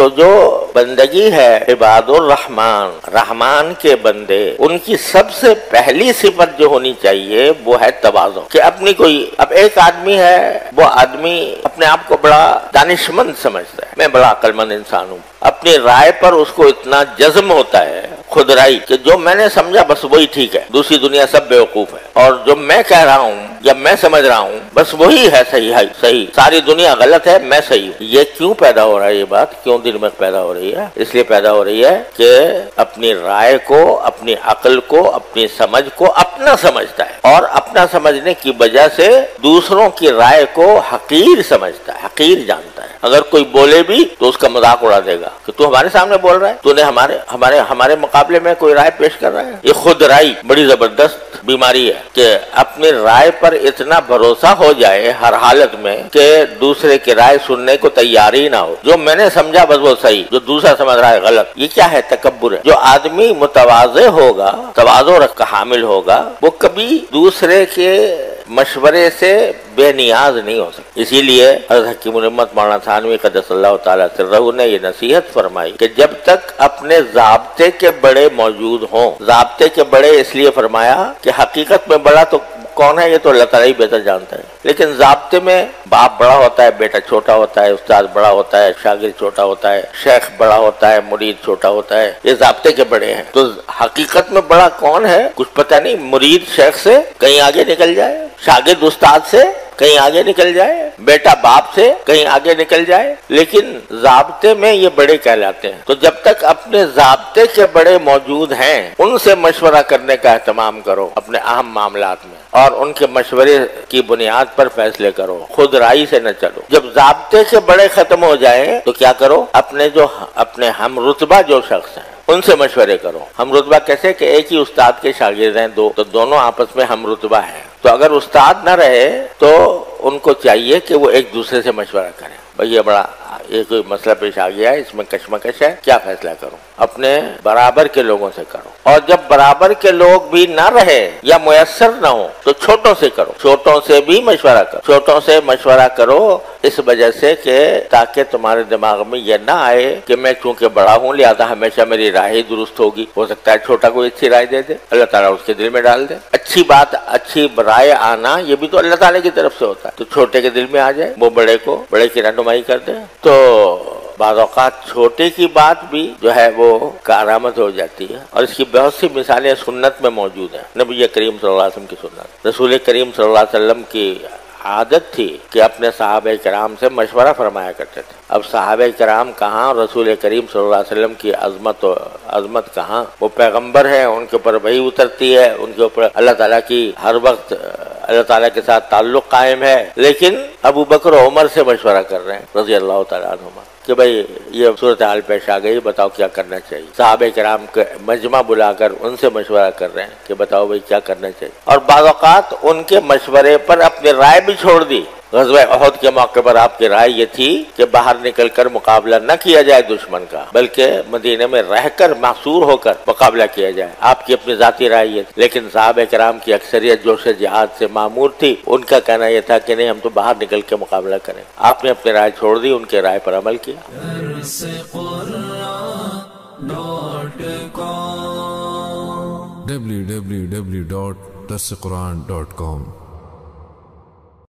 تو جو بندگی ہے عباد الرحمان، رحمان کے بندے، ان کی سب سے پہلی صفت جو ہونی چاہیے وہ ہے تواضع، کہ اپنی کوئی اب ایک آدمی ہے، وہ آدمی اپنے آپ کو بڑا دانشمند سمجھتا ہے، میں بڑا عقل مند انسان ہوں، اپنی رائے پر اس کو اتنا جزم ہوتا ہے، خود رائی، کہ جو میں نے سمجھا بس وہی ٹھیک ہے، دوسری دنیا سب بیوقوف ہے، اور جو میں کہہ رہا ہوں یا میں سمجھ رہا ہوں بس وہی ہے صحیح ہے، صحیح، ساری دنیا غلط ہے، میں صحیح ہوں۔ یہ کیوں پیدا ہو رہا ہے؟ یہ بات کیوں دل میں پیدا ہو رہی ہے؟ اس لیے پیدا ہو رہی ہے کہ اپنی رائے کو، اپنی عقل کو، اپنی سمجھ کو اپنا سمجھتا ہے، اور اپنا سمجھنے کی وجہ سے دوسروں کی رائے کو حقیر سمجھتا ہے، حقیر جانتا ہے۔ اگر کوئی بولے بھی تو اس کا مذاق اڑا دے گا کہ تو ہمارے سامنے بول رہا ہے، تو نے ہمارے مقابلے میں کوئی رائے پیش کر رہا ہے۔ یہ خود رائی بڑی زبردست بیماری ہے کہ اپنی رائے پر اتنا بھروسہ ہو جائے ہر حالت میں کہ دوسرے کی رائے سننے کو تیار ہی نہ ہو، جو میں نے سمجھا بس وہ صحیح، جو دوسرا سمجھ رہا ہے غلط۔ یہ کیا ہے؟ تکبر ہے۔ جو آدمی متواضع ہوگا، تواضع کا حامل ہوگا، وہ کبھی دوسرے کے مشورے سے بے نیاز نہیں ہو سکتا۔ اسی لیے حضرت حکیم الامت مولانا تھانوی قدس اللہ تعالیٰ سرہ نے یہ نصیحت فرمائی کہ جب تک اپنے ضابطے کے بڑے موجود ہوں، ضابطے کے بڑے اس لیے فرمایا کہ حقیقت میں بڑا تو کون ہے؟ یہ تو اللہ تعالیٰ ہی بہتر جانتا ہے، لیکن ضابطے میں باپ بڑا ہوتا ہے، بیٹا چھوٹا ہوتا ہے، استاد بڑا ہوتا ہے، شاگرد چھوٹا ہوتا ہے، شیخ بڑا ہوتا ہے، مرید چھوٹا ہوتا ہے، یہ ضابطے کے بڑے ہیں۔ تو حقیقت میں بڑا کون ہے؟ کچھ پتہ نہیں۔ مرید شیخ سے کہیں آگے نکل جائے، شاگرد استاد سے کہیں آگے نکل جائے، بیٹا باپ سے کہیں آگے نکل جائے، لیکن ضابطے میں یہ بڑے کہلاتے ہیں۔ تو جب تک اپنے ضابطے کے بڑے موجود ہیں، ان سے مشورہ کرنے کا اہتمام کرو اپنے اہم معاملات میں، اور ان کے مشورے کی بنیاد پر فیصلے کرو، خود رائی سے نہ چلو۔ جب ضابطے کے بڑے ختم ہو جائیں تو کیا کرو؟ اپنے ہم رتبہ جو شخص ہیں ان سے مشورے کرو۔ ہم رتبہ کیسے؟ کہ ایک ہی استاد کے شاگرد ہیں دو، تو دونوں آپس میں ہم رتبہ ہیں، تو اگر استاد نہ رہے تو ان کو چاہیے کہ وہ ایک دوسرے سے مشورہ کریں، بھئی یہ کوئی مسئلہ پیش آ گیا ہے، اس میں کشمکش ہے، کیا فیصلہ کروں؟ اپنے برابر کے لوگوں سے کرو، اور جب برابر کے لوگ بھی نہ رہے یا میسر نہ ہو تو چھوٹوں سے کرو، چھوٹوں سے بھی مشورہ کرو، چھوٹوں سے مشورہ کرو، اس وجہ سے کہ تاکہ تمہارے دماغ میں یہ نہ آئے کہ میں چونکہ بڑا ہوں لہذا ہمیشہ میری رائے ہی درست ہوگی۔ ہو سکتا ہے چھوٹا کوئی اچھی رائے دے دے، اللہ تعالیٰ اس کے دل میں ڈال دے۔ اچھی بات، اچھی رائے آنا یہ بھی تو اللہ تعالیٰ کی طرف سے ہوتا ہے، تو چھوٹے کے دل میں آ جائے، وہ بڑے کی رہنمائی کر دے، تو بعض اوقات چھوٹے کی بات بھی جو ہے وہ کارآمد ہو جاتی ہے، اور اس کی بہت سی مثالیں سنت میں موجود ہیں۔ نبی کریم صلی اللہ علیہ وسلم کی سنت، رسول کریم صلی اللہ علیہ وسلم کی عادت تھی کہ اپنے صحابہ کرام سے مشورہ فرمایا کرتے تھے۔ اب صحابہ کرام کہاں، رسول کریم صلی اللہ علیہ وسلم کی عظمت کہاں؟ وہ پیغمبر ہیں، ان کے اوپر وحی اترتی ہے، ان کے اوپر اللہ تعالیٰ کی ہر وقت اللہ تعالیٰ کے ساتھ تعلق قائم ہے، لیکن ابو بکر و عمر سے مشورہ کر رہے ہیں رضی اللہ تعالیٰ عنہما کہ بھئی یہ صورتحال پیش آ گئی، بتاؤ کیا کرنا چاہیے۔ صحابہ کرام کے مجمع بلا کر ان سے مشورہ کر رہے ہیں کہ بتاؤ بھئی کیا کرنا چاہیے، اور بعض اوقات ان کے مشورے پر اپنی رائے بھی چھوڑ دی۔ غزوہ احد کے موقع پر آپ کی رائے یہ تھی کہ باہر نکل کر مقابلہ نہ کیا جائے دشمن کا، بلکہ مدینے میں رہ کر محصور ہو کر مقابلہ کیا جائے، آپ کی اپنی ذاتی رائے یہ تھی، لیکن صحابہ کرام کی اکثریت جوش جہاد سے معمور تھی، ان کا کہنا یہ تھا کہ نہیں ہم تو باہر نکل کے مقابلہ کریں۔ آپ نے اپنی رائے چھوڑ دی، ان کے رائے پر عمل کیا۔ www.darsequran.com